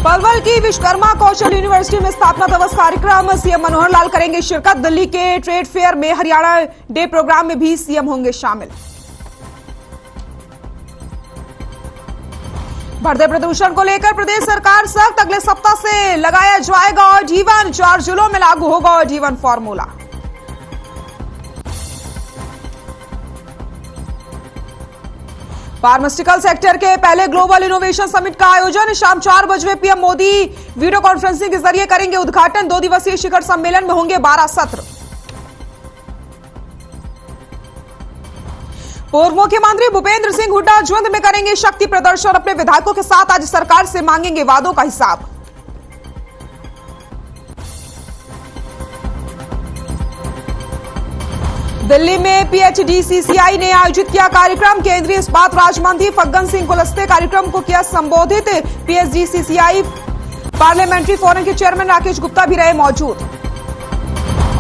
पलवल की विश्वकर्मा कौशल यूनिवर्सिटी में स्थापना दिवस कार्यक्रम, सीएम मनोहर लाल करेंगे शिरकत। दिल्ली के ट्रेड फेयर में हरियाणा डे प्रोग्राम में भी सीएम होंगे शामिल। बढ़ते प्रदूषण को लेकर प्रदेश सरकार सख्त, अगले सप्ताह से लगाया जाएगा जीवन, 4 जिलों में लागू होगा जीवन फॉर्मूला। फार्मास्यूटिकल सेक्टर के पहले ग्लोबल इनोवेशन समिट का आयोजन, शाम 4 बजे पीएम मोदी वीडियो कॉन्फ्रेंसिंग के जरिए करेंगे उद्घाटन। 2 दिवसीय शिखर सम्मेलन में होंगे 12 सत्र। पूर्व मुख्यमंत्री भूपेंद्र सिंह हुड्डा ज्वंद में करेंगे शक्ति प्रदर्शन, अपने विधायकों के साथ आज सरकार से मांगेंगे वादों का हिसाब। दिल्ली में पीएचडीसीसीआई ने आयोजित किया कार्यक्रम, केंद्रीय इस्पात राज्य मंत्री फग्गन सिंह कुलस्ते कार्यक्रम को किया संबोधित। पीएचडीसीसीआई पार्लियामेंट्री फोरम के चेयरमैन राकेश गुप्ता भी रहे मौजूद।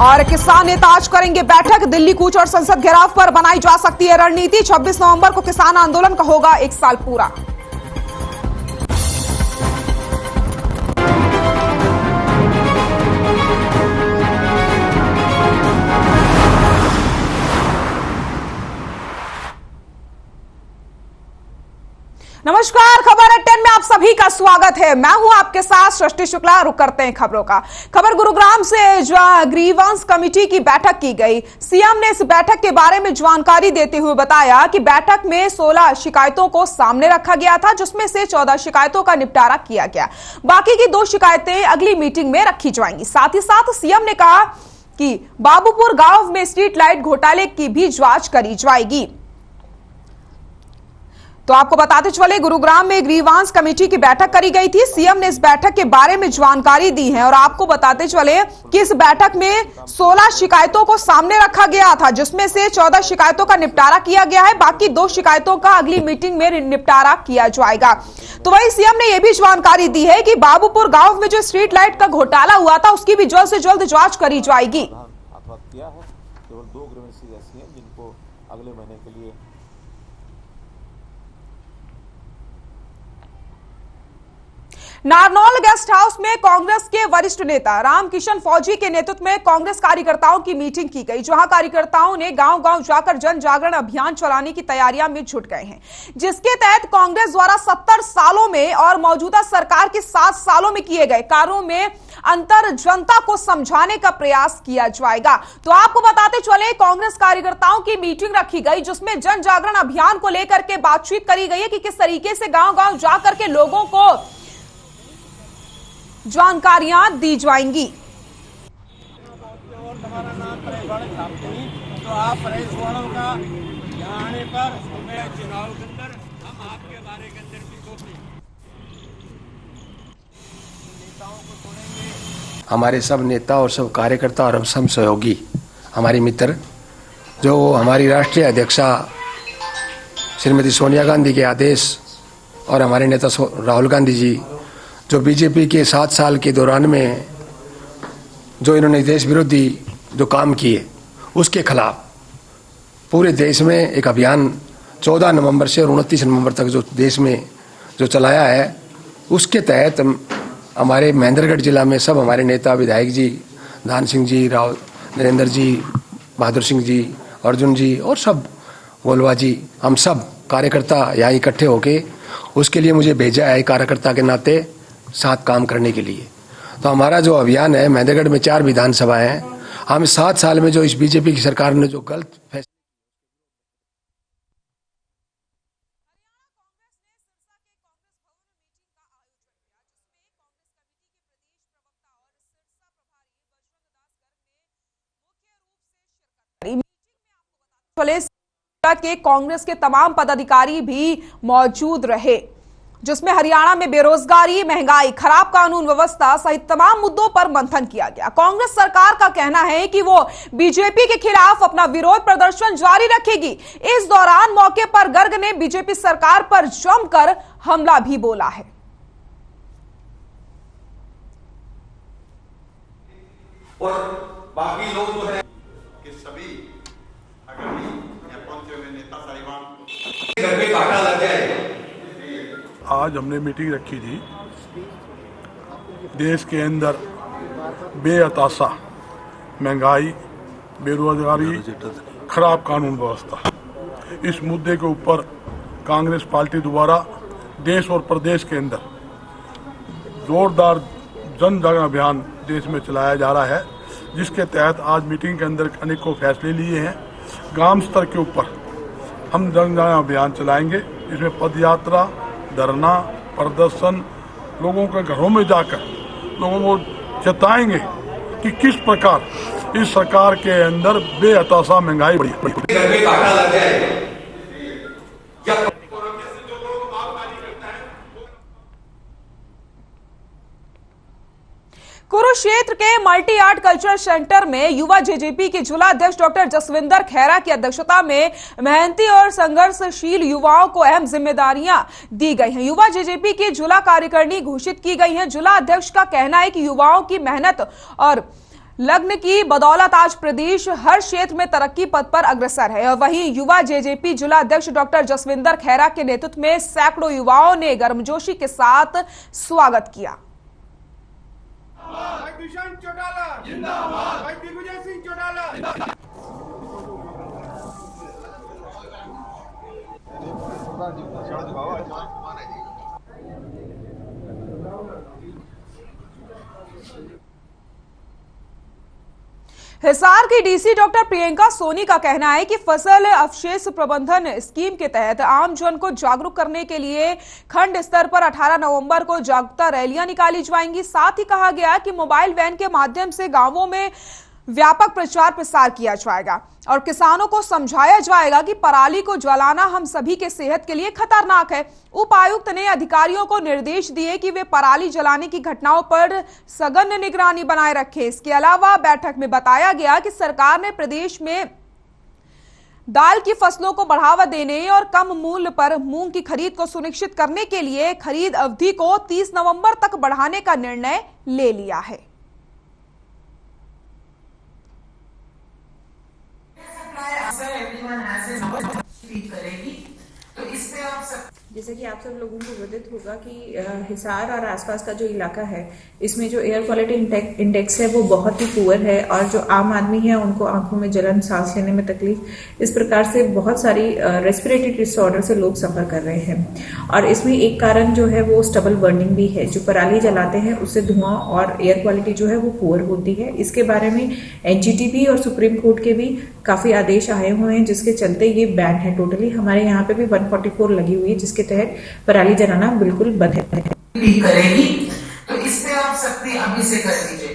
और किसान नेता आज करेंगे बैठक, दिल्ली कूच और संसद घेराव पर बनाई जा सकती है रणनीति। 26 नवंबर को किसान आंदोलन का होगा 1 साल पूरा। नमस्कार, खबर है 10 में आप सभी का स्वागत है। मैं हूं आपके साथ सृष्टि शुक्ला। रुक करते हैं खबरों का। खबर गुरुग्राम से ग्रीवांस कमेटी की बैठक की गई। सीएम ने इस बैठक के बारे में जानकारी देते हुए बताया कि बैठक में 16 शिकायतों को सामने रखा गया था, जिसमें से 14 शिकायतों का निपटारा किया गया। बाकी की 2 शिकायतें अगली मीटिंग में रखी जाएंगी। साथ ही साथ सीएम ने कहा कि बाबूपुर गांव में स्ट्रीट लाइट घोटाले की भी जांच करी जाएगी। तो आपको बताते चले, गुरुग्राम में ग्रीवांस कमेटी की बैठक करी गई थी। सीएम ने इस बैठक के बारे में जानकारी दी है और आपको बताते चले कि इस बैठक में 16 शिकायतों को सामने रखा गया था, जिसमें से 14 शिकायतों का निपटारा किया गया है। बाकी 2 शिकायतों का अगली मीटिंग में निपटारा किया जाएगा। तो वहीं सीएम ने यह भी जानकारी दी है कि बाबूपुर गांव में जो स्ट्रीट लाइट का घोटाला हुआ था, उसकी भी जल्द से जल्द जांच करी जाएगी। केवल 2 ग्रीवेंसेस ऐसी हैं जिनको अगले महीने के लिए नारनौल गेस्ट हाउस में कांग्रेस के वरिष्ठ नेता रामकिशन फौजी के नेतृत्व में कांग्रेस कार्यकर्ताओं की मीटिंग की गई, जहां कार्यकर्ताओं ने गांव-गांव जाकर जन जागरण अभियान चलाने की तैयारियां में जुट गए हैं, जिसके तहत कांग्रेस द्वारा 70 सालों में और मौजूदा सरकार के 7 सालों में किए गए कार्यों में अंतर जनता को समझाने का प्रयास किया जाएगा। तो आपको बताते चले, कांग्रेस कार्यकर्ताओं की मीटिंग रखी गई, जिसमें जन जागरण अभियान को लेकर के बातचीत करी गई है कि किस तरीके से गांव-गांव जाकर के लोगों को जानकारियां दी जाएंगी। तो आप का आने पर चुनाव के अंदर हम आपके बारे के अंदर भी नेताओं को सुनेंगे। हमारे सब नेता और सब कार्यकर्ता और सब सहयोगी, हमारी मित्र, जो हमारी राष्ट्रीय अध्यक्षा श्रीमती सोनिया गांधी के आदेश और हमारे नेता राहुल गांधी जी जो बीजेपी के 7 साल के दौरान में जो इन्होंने देश विरोधी जो काम किए, उसके खिलाफ पूरे देश में एक अभियान 14 नवंबर से और 29 नवंबर तक जो देश में जो चलाया है, उसके तहत हमारे महेंद्रगढ़ जिला में सब हमारे नेता विधायक जी, दान सिंह जी, राव नरेंद्र जी, बहादुर सिंह जी, अर्जुन जी और सब गोलवा जी, हम सब कार्यकर्ता यहाँ इकट्ठे होके उसके लिए मुझे भेजा है कार्यकर्ता के नाते साथ काम करने के लिए। तो हमारा जो अभियान है, महेंद्रगढ़ में 4 विधानसभाएं हैं। हम 7 साल में जो इस बीजेपी की सरकार ने जो गलत फैसले के कांग्रेस के तमाम पदाधिकारी भी मौजूद रहे, जिसमें हरियाणा में बेरोजगारी, महंगाई, खराब कानून व्यवस्था सहित तमाम मुद्दों पर मंथन किया गया। कांग्रेस सरकार का कहना है कि वो बीजेपी के खिलाफ अपना विरोध प्रदर्शन जारी रखेगी। इस दौरान मौके पर गर्ग ने बीजेपी सरकार पर जमकर हमला भी बोला है। और बाकी लोग जो है कि सभी अग्रणी या पहुंचे हुए नेता साहिबान घर पे काटा लग जाए। आज हमने मीटिंग रखी थी देश के अंदर बेअताशा महंगाई, बेरोजगारी, खराब कानून व्यवस्था, इस मुद्दे के ऊपर कांग्रेस पार्टी द्वारा देश और प्रदेश के अंदर जोरदार जन जागरण अभियान देश में चलाया जा रहा है, जिसके तहत आज मीटिंग के अंदर अनेकों फैसले लिए हैं। ग्राम स्तर के ऊपर हम जन जागरण अभियान चलाएंगे। इसमें पदयात्रा, धरना, प्रदर्शन, लोगों के घरों में जाकर लोगों को चेताएंगे कि किस प्रकार इस सरकार के अंदर बेअताशा महंगाई बढ़ी। कुरुक्षेत्र के मल्टी आर्ट कल्चरल सेंटर में युवा जेजेपी के जिला अध्यक्ष डॉक्टर जसविंदर खैरा की अध्यक्षता में मेहनती और संघर्षशील युवाओं को अहम जिम्मेदारियां दी गई हैं। युवा जेजेपी की जिला कार्यकारिणी घोषित की गई है। जिला अध्यक्ष का कहना है कि युवाओं की मेहनत और लग्न की बदौलत आज प्रदेश हर क्षेत्र में तरक्की पथ पर अग्रसर है। और वहीं युवा जेजेपी जिला अध्यक्ष डॉक्टर जसविंदर खैरा के नेतृत्व में सैकड़ों युवाओं ने गर्मजोशी के साथ स्वागत किया। भाई दुष्यंत चौटाला जिंदाबाद, भाई दिग्विजय सिंह चौटाला। हिसार की डीसी डॉक्टर प्रियंका सोनी का कहना है कि फसल अवशेष प्रबंधन स्कीम के तहत आम जन को जागरूक करने के लिए खंड स्तर पर 18 नवंबर को जागरूकता रैलियां निकाली जाएंगी। साथ ही कहा गया कि मोबाइल वैन के माध्यम से गांवों में व्यापक प्रचार प्रसार किया जाएगा और किसानों को समझाया जाएगा कि पराली को जलाना हम सभी के सेहत के लिए खतरनाक है। उपायुक्त ने अधिकारियों को निर्देश दिए कि वे पराली जलाने की घटनाओं पर सघन निगरानी बनाए रखें। इसके अलावा बैठक में बताया गया कि सरकार ने प्रदेश में दाल की फसलों को बढ़ावा देने और कम मूल्य पर मूंग की खरीद को सुनिश्चित करने के लिए खरीद अवधि को 30 नवंबर तक बढ़ाने का निर्णय ले लिया है। तो इससे आप सब जैसे कि आप सब लोगों को विदित होगा कि हिसार और आसपास का जो इलाका है इसमें जो एयर क्वालिटी इंडेक्स है वो बहुत ही पुअर है और जो आम आदमी है उनको आंखों में जलन, सांस लेने में तकलीफ, इस प्रकार से बहुत सारी रेस्पिरेटरी डिसऑर्डर से लोग सफर कर रहे हैं। और इसमें एक कारण जो है वो स्टबल बर्निंग भी है। जो पराली जलाते हैं उससे धुआं और एयर क्वालिटी जो है वो पुअर होती है। इसके बारे में एनजीटी और सुप्रीम कोर्ट के भी काफी आदेश आए हुए हैं, जिसके चलते ये बैन है टोटली। हमारे यहाँ पे भी 144 लगी हुई है, जिसके तहत पराली जलाना बिल्कुल बंद है। करेगी तो इससे आप सकते अभी से कर दीजिए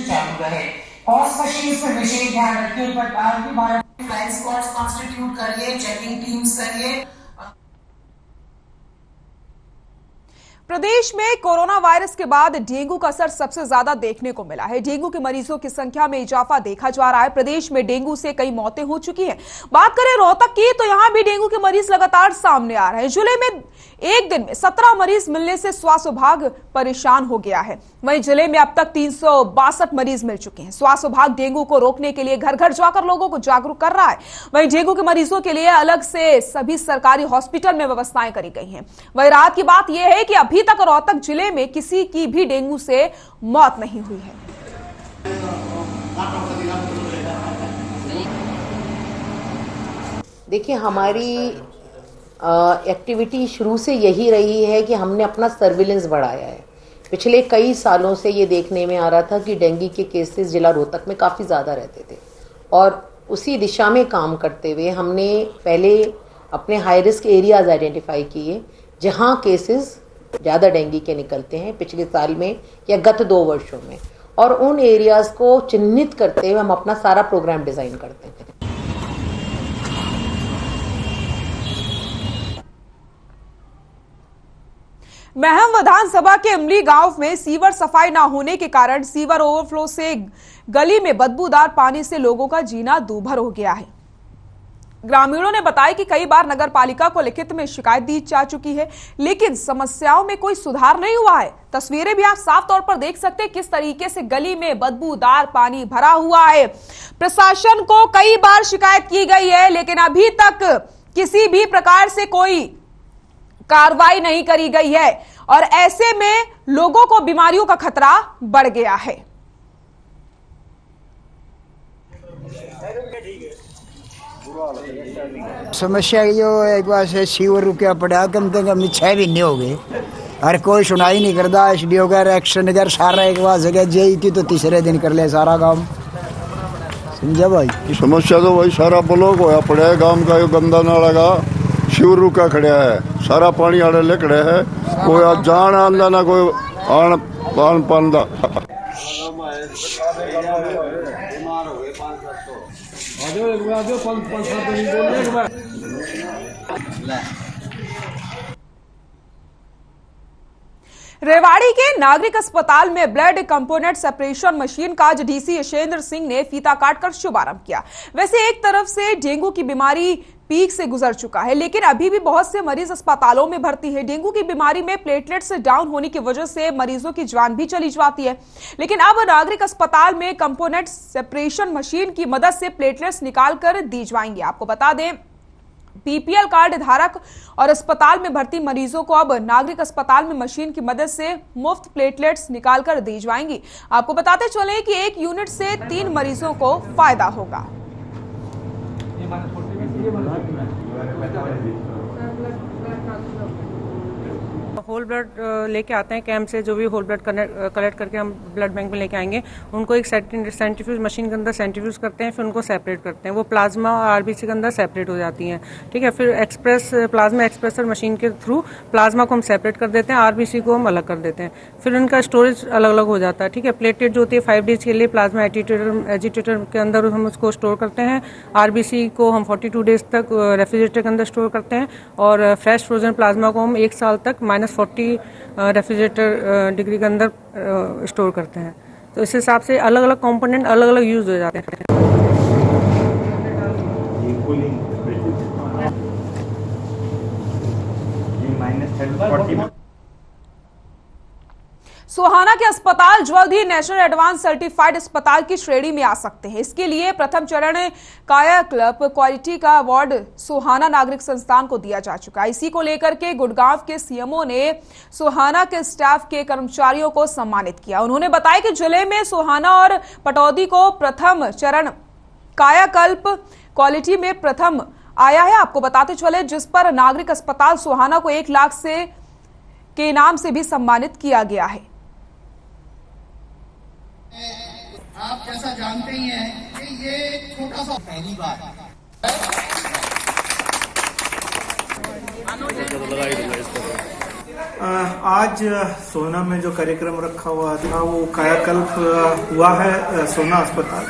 चालू रहे। पॉज मशीन पर विशेष ध्यान रखिए। पटाल की भारत फ्लाइंग स्क्वाड्स कॉन्स्टिट्यूट करिए, चेकिंग टीम्स करिए। प्रदेश में कोरोना वायरस के बाद डेंगू का असर सबसे ज्यादा देखने को मिला है। डेंगू के मरीजों की संख्या में इजाफा देखा जा रहा है। प्रदेश में डेंगू से कई मौतें हो चुकी हैं। बात करें रोहतक की तो यहां भी डेंगू के मरीज लगातार सामने आ रहे हैं। जिले में एक दिन में 17 मरीज मिलने से स्वास्थ्य विभाग परेशान हो गया है। वहीं जिले में अब तक 362 मरीज मिल चुके हैं। स्वास्थ्य विभाग डेंगू को रोकने के लिए घर घर जाकर लोगों को जागरूक कर रहा है। वहीं डेंगू के मरीजों के लिए अलग से सभी सरकारी हॉस्पिटल में व्यवस्थाएं करी गई हैं। वहीं राहत की बात यह है कि अभी तक रोहतक जिले में किसी की भी डेंगू से मौत नहीं हुई है। देखिए, हमारी एक्टिविटी शुरू से यही रही है कि हमने अपना सर्विलेंस बढ़ाया है। पिछले कई सालों से ये देखने में आ रहा था कि डेंगू के केसेस जिला रोहतक में काफ़ी ज़्यादा रहते थे और उसी दिशा में काम करते हुए हमने पहले अपने हाई रिस्क एरियाज आइडेंटिफाई किए जहां केसेस ज़्यादा डेंगू के निकलते हैं पिछले साल में या गत 2 वर्षों में, और उन एरियाज़ को चिन्हित करते हुए हम अपना सारा प्रोग्राम डिज़ाइन करते हैं। महम विधानसभा के इमली गांव में सीवर सफाई न होने के कारण सीवर ओवरफ्लो से गली में बदबूदार पानी से लोगों का जीना दूभर हो गया है। ग्रामीणों ने बताया कि कई बार नगर पालिका को लिखित में शिकायत दी जा चुकी है, लेकिन समस्याओं में कोई सुधार नहीं हुआ है। तस्वीरें भी आप साफ तौर पर देख सकते हैं किस तरीके से गली में बदबूदार पानी भरा हुआ है। प्रशासन को कई बार शिकायत की गई है, लेकिन अभी तक किसी भी प्रकार से कोई कार्रवाई नहीं करी गई है और ऐसे में लोगों को बीमारियों का खतरा बढ़ गया है। समस्या जो एक बार से सीवर रुपया पड़ा कम से कम 6 महीने हो गए और कोई सुनाई नहीं करता। एसडीओ का एक्शन कर सारा एक बार जगह जेई की तो तीसरे दिन कर ले सारा काम, समझा भाई। समस्या तो भाई सारा ब्लॉक होया पड़ा है, गांव का गंदा नाला का सीवर रुका खड़ा है, सारा पानी आड़े ले खड़ा है, कोई जान आंदा ना कोई आन पान पांदा। रेवाड़ी के नागरिक अस्पताल में ब्लड कंपोनेंट सेपरेशन मशीन का आज डीसी यशेंद्र सिंह ने फीता काटकर शुभारंभ किया। वैसे एक तरफ से डेंगू की बीमारी पीक से गुजर चुका है, लेकिन अभी भी बहुत से मरीज अस्पतालों में भर्ती है। डेंगू की बीमारी में प्लेटलेट्स डाउन होने की वजह से मरीजों की जान भी चली जाती है, लेकिन अब नागरिक अस्पताल में कंपोनेंट सेपरेशन मशीन की मदद से प्लेटलेट्स निकालकर दी जाएंगी। आपको बता दें, बीपीएल कार्ड धारक और अस्पताल में भर्ती मरीजों को अब नागरिक अस्पताल में मशीन की मदद से मुफ्त प्लेटलेट्स निकालकर दी जाएंगी। आपको बताते चले कि एक यूनिट से 3 मरीजों को फायदा होगा। होल ब्लड लेके आते हैं कैंप से, जो भी होल ब्लड कलेक्ट करके हम ब्लड बैंक में लेके आएंगे, उनको एक सेंट्रीफ्यूज मशीन के अंदर सेंट्रीफ्यूज करते हैं, फिर उनको सेपरेट करते हैं। वो प्लाज्मा और आरबीसी के अंदर सेपरेट हो जाती हैं, ठीक है। फिर प्लाज्मा एक्सप्रेसर मशीन के थ्रू प्लाज्मा को हम सेपरेट कर देते हैं, आरबीसी को हम अलग कर देते हैं। फिर उनका स्टोरेज अलग अलग हो जाता है, ठीक है। प्लेटलेट जो होती है 5 डेज के लिए प्लाज्मा एजिटेटर के अंदर हम उसको स्टोर करते हैं। आरबीसी को हम 42 डेज तक रेफ्रिजरेटर के अंदर स्टोर करते हैं और फ्रेश फ्रोजन प्लाज्मा को हम 1 साल तक -40 रेफ्रिजरेटर डिग्री के अंदर स्टोर करते हैं। तो इस हिसाब से अलग अलग कंपोनेंट अलग अलग यूज हो जाते हैं। सोहाना के अस्पताल जल्द ही नेशनल एडवांस सर्टिफाइड अस्पताल की श्रेणी में आ सकते हैं। इसके लिए प्रथम चरण कायाकल्प क्वालिटी का अवार्ड सोहाना नागरिक संस्थान को दिया जा चुका है। इसी को लेकर के गुड़गांव के सीएमओ ने सोहाना के स्टाफ के कर्मचारियों को सम्मानित किया। उन्होंने बताया कि जिले में सोहाना और पटौदी को प्रथम चरण कायाकल्प क्वालिटी में प्रथम आया है। आपको बताते चले, जिस पर नागरिक अस्पताल सोहाना को 1 लाख से के इनाम से भी सम्मानित किया गया है। आप जैसा जानते ही हैं कि ये छोटा सा पहली बार आज सोना में जो कार्यक्रम रखा हुआ था वो कायाकल्प हुआ है सोना अस्पताल,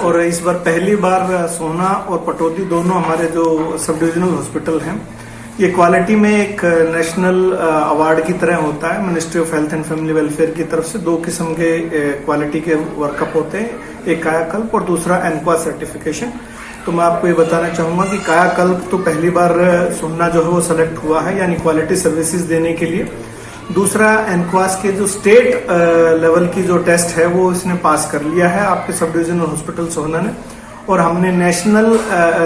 और इस बार पहली बार सोना और पटौदी दोनों हमारे जो सब डिविजनल हॉस्पिटल हैं, ये क्वालिटी में एक नेशनल अवार्ड की तरह होता है। Ministry of health and family welfare की तरफ से 2 किस्म के क्वालिटी के वर्कअप होते हैं, एक कायाकल्प और दूसरा एनक्वास सर्टिफिकेशन। तो मैं आपको ये बताना चाहूंगा कि कायाकल्प तो पहली बार सोना जो है वो सेलेक्ट हुआ है, यानी क्वालिटी सर्विसेज देने के लिए। दूसरा एनक्वास के जो स्टेट लेवल की जो टेस्ट है वो इसने पास कर लिया है आपके सब डिविजनल हॉस्पिटल सोहना ने, और हमने नेशनल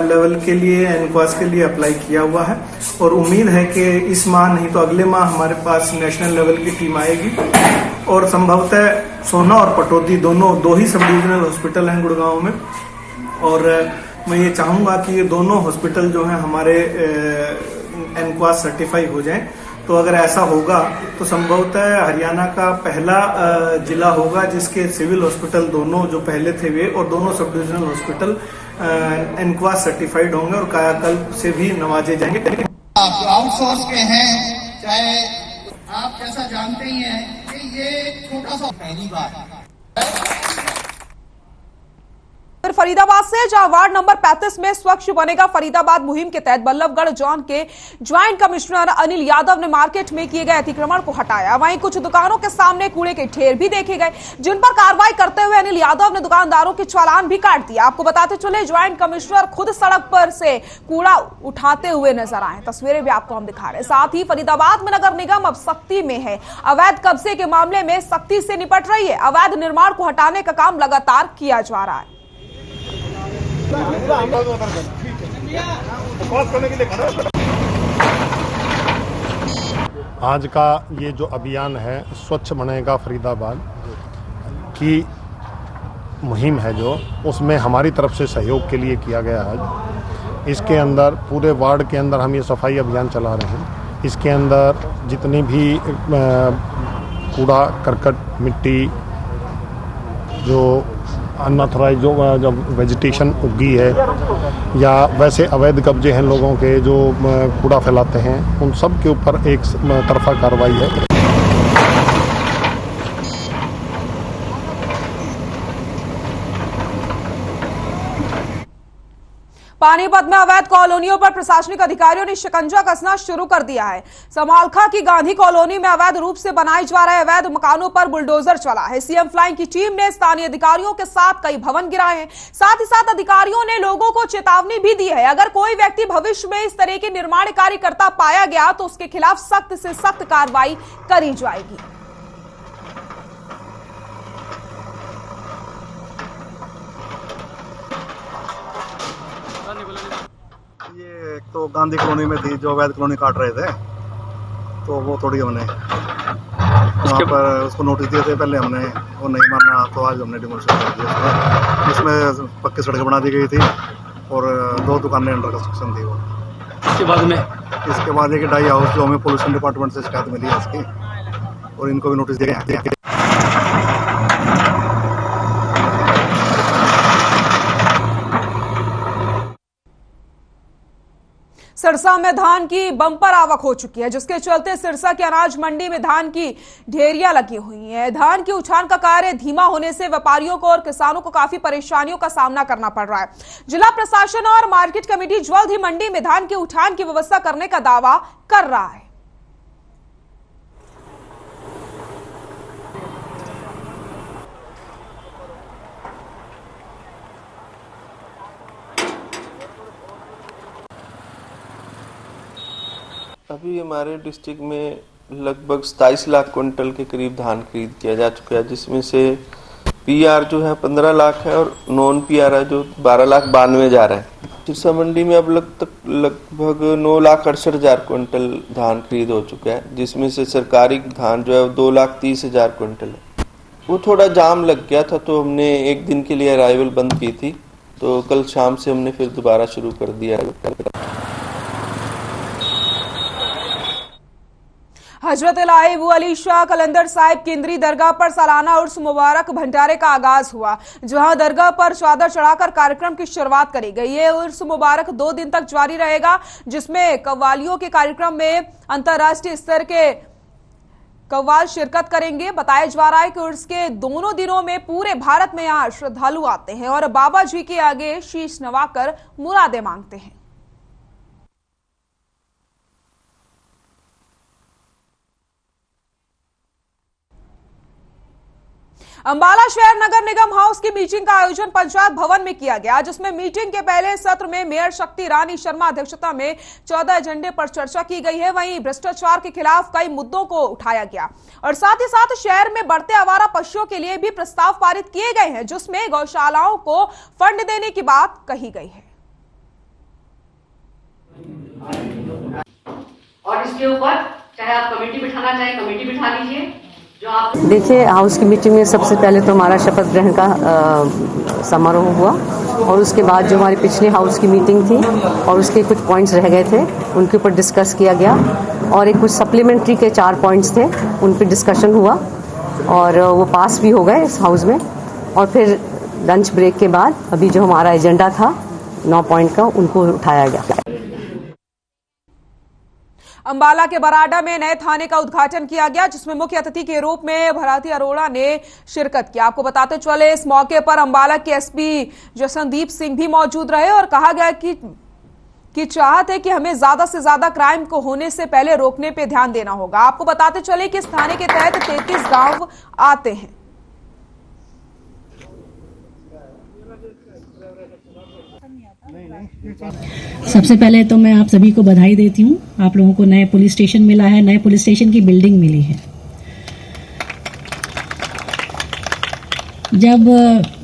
लेवल के लिए एनक्वास के लिए अप्लाई किया हुआ है। और उम्मीद है कि इस माह नहीं तो अगले माह हमारे पास नेशनल लेवल की टीम आएगी, और संभवतः सोना और पटौदी दोनों 2 ही सब डिविजनल हॉस्पिटल हैं गुड़गांव में, और मैं ये चाहूंगा कि ये दोनों हॉस्पिटल जो हैं हमारे एनक्वास सर्टिफाई हो जाएं। तो अगर ऐसा होगा तो संभवतः हरियाणा का पहला जिला होगा जिसके सिविल हॉस्पिटल दोनों जो पहले थे वे और दोनों sub divisional hospital NQAS certified होंगे और कायाकल्प से भी नवाजे जाएंगे। आप आउटसोर्स के हैं, चाहे आप जैसा जानते ही हैं कि ये छोटा सा पहली बार। फरीदाबाद से जहां वार्ड नंबर 35 में स्वच्छ बनेगा फरीदाबाद मुहिम के तहत बल्लभगढ़ जोन के ज्वाइंट कमिश्नर अनिल यादव ने मार्केट में किए गए अतिक्रमण को हटाया। वहीं कुछ दुकानों के सामने कूड़े के ढेर भी देखे गए, जिन पर कार्रवाई करते हुए अनिल यादव ने दुकानदारों के चालान भी काट दिया। आपको बताते चले, ज्वाइंट कमिश्नर खुद सड़क पर से कूड़ा उठाते हुए नजर आए। तस्वीरें भी आपको हम दिखा रहे हैं। साथ ही फरीदाबाद में नगर निगम अब सख्ती में है, अवैध कब्जे के मामले में सख्ती से निपट रही है। अवैध निर्माण को हटाने का काम लगातार किया जा रहा है। आज का ये जो अभियान है स्वच्छ बनेगा फरीदाबाद की मुहिम है जो, उसमें हमारी तरफ से सहयोग के लिए किया गया है। इसके अंदर पूरे वार्ड के अंदर हम ये सफाई अभियान चला रहे हैं। इसके अंदर जितनी भी कूड़ा करकट मिट्टी जो अनऑथराइज जो जब वेजिटेशन उगी है या वैसे अवैध कब्जे हैं लोगों के जो कूड़ा फैलाते हैं, उन सब के ऊपर एक तरफा कार्रवाई है। पानीपत में अवैध कॉलोनियों पर प्रशासनिक अधिकारियों ने शिकंजा कसना शुरू कर दिया है। समालखा की गांधी कॉलोनी में अवैध रूप से बनाए जा रहे अवैध मकानों पर बुलडोजर चला है। सीएम फ्लाइंग की टीम ने स्थानीय अधिकारियों के साथ कई भवन गिराए हैं। साथ ही साथ अधिकारियों ने लोगों को चेतावनी भी दी है, अगर कोई व्यक्ति भविष्य में इस तरह के निर्माण कार्य करता पाया गया तो उसके खिलाफ सख्त से सख्त कार्रवाई करी जाएगी। ये एक तो गांधी कॉलोनी में थी जो अवैध कॉलोनी काट रहे थे, तो वो थोड़ी हमने वहाँ पर उसको नोटिस दिए थे पहले, हमने वो नहीं माना तो आज हमने डिमोलिशन कर दिया। उसमें पक्की सड़कें बना दी गई थी और 2 दुकानें अंडर कंस्ट्रक्शन थी। वो इसके बाद एक डाई हाउस जो हमें पोल्यूशन डिपार्टमेंट से शिकायत मिली है इसकी, और इनको भी नोटिस दिया गया। सिरसा में धान की बम्पर आवक हो चुकी है, जिसके चलते सिरसा की अनाज मंडी में धान की ढेरियां लगी हुई हैं। धान की उछान का कार्य धीमा होने से व्यापारियों को और किसानों को काफी परेशानियों का सामना करना पड़ रहा है। जिला प्रशासन और मार्केट कमेटी जल्द ही मंडी में धान की उठान की व्यवस्था करने का दावा कर रहा है। अभी हमारे डिस्ट्रिक्ट में लगभग 27 लाख क्विंटल के करीब धान खरीद किया जा चुका है, जिसमें से पीआर जो है 15 लाख है और नॉन पीआर है जो 12,92,000 है। सिरसा मंडी में अब लगभग 9,68,000 क्विंटल धान खरीद हो चुका है, जिसमें से सरकारी धान जो है 2,30,000 क्विंटल है। वो थोड़ा जाम लग गया था तो हमने एक दिन के लिए अराइवल बंद की थी, तो कल शाम से हमने फिर दोबारा शुरू कर दिया। हजरत लाइव अली शाह कलंदर साहिब केंद्रीय दरगाह पर सालाना उर्स मुबारक भंडारे का आगाज हुआ, जहां दरगाह पर चादर चढ़ाकर कार्यक्रम की शुरुआत करी गई। ये उर्स मुबारक 2 दिन तक जारी रहेगा, जिसमें कव्वालियों के कार्यक्रम में अंतर्राष्ट्रीय स्तर के कव्वाल शिरकत करेंगे। बताया जा रहा है कि उर्स के दोनों दिनों में पूरे भारत में यहाँ श्रद्धालु आते हैं और बाबा जी के आगे शीश नवाकर मुरादें मांगते हैं। अंबाला शहर नगर निगम हाउस की मीटिंग का आयोजन पंचायत भवन में किया गया, जिसमें मीटिंग के पहले सत्र में मेयर शक्ति रानी शर्मा अध्यक्षता में 14 एजेंडे पर चर्चा की गई है। वहीं भ्रष्टाचार के खिलाफ कई मुद्दों को उठाया गया और साथ ही साथ शहर में बढ़ते आवारा पशुओं के लिए भी प्रस्ताव पारित किए गए हैं, जिसमें गौशालाओं को फंड देने की बात कही गई है। और इसके ऊपर चाहे आप कमेटी बिठाना चाहे कमेटी बिठा लीजिए। देखिए, हाउस की मीटिंग में सबसे पहले तो हमारा शपथ ग्रहण का समारोह हुआ और उसके बाद जो हमारी पिछली हाउस की मीटिंग थी और उसके कुछ पॉइंट्स रह गए थे उनके ऊपर डिस्कस किया गया और एक कुछ सप्लीमेंट्री के 4 पॉइंट्स थे, उन पर डिस्कशन हुआ और वो पास भी हो गए इस हाउस में। और फिर लंच ब्रेक के बाद अभी जो हमारा एजेंडा था 9 पॉइंट का, उनको उठाया गया। अंबाला के बराडा में नए थाने का उद्घाटन किया गया, जिसमें मुख्य अतिथि के रूप में भारती अरोड़ा ने शिरकत की। आपको बताते चले, इस मौके पर अंबाला के एसपी जसनदीप सिंह भी मौजूद रहे और कहा गया कि चाहत है कि हमें ज्यादा से ज्यादा क्राइम को होने से पहले रोकने पे ध्यान देना होगा। आपको बताते चले कि इस थाने के तहत 33 गांव आते हैं। सबसे पहले तो मैं आप सभी को बधाई देती हूँ, आप लोगों को नए पुलिस स्टेशन मिला है, नए पुलिस स्टेशन की बिल्डिंग मिली है। जब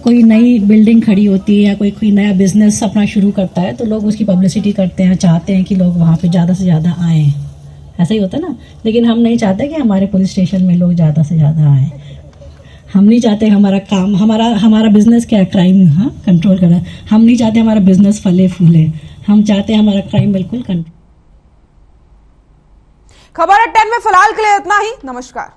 कोई नई बिल्डिंग खड़ी होती है या कोई नया बिजनेस अपना शुरू करता है तो लोग उसकी पब्लिसिटी करते हैं, चाहते हैं कि लोग वहाँ पे ज़्यादा से ज़्यादा आएँ, ऐसा ही होता है ना। लेकिन हम नहीं चाहते कि हमारे पुलिस स्टेशन में लोग ज़्यादा से ज़्यादा आए। हम नहीं चाहते हमारा काम, हमारा बिजनेस क्या है, क्राइम कंट्रोल करना। हम नहीं चाहते हमारा बिजनेस फले फूले, हम चाहते हैं हमारा क्राइम बिल्कुल कंट्रोल। खबर 10 में फिलहाल के लिए इतना ही। नमस्कार।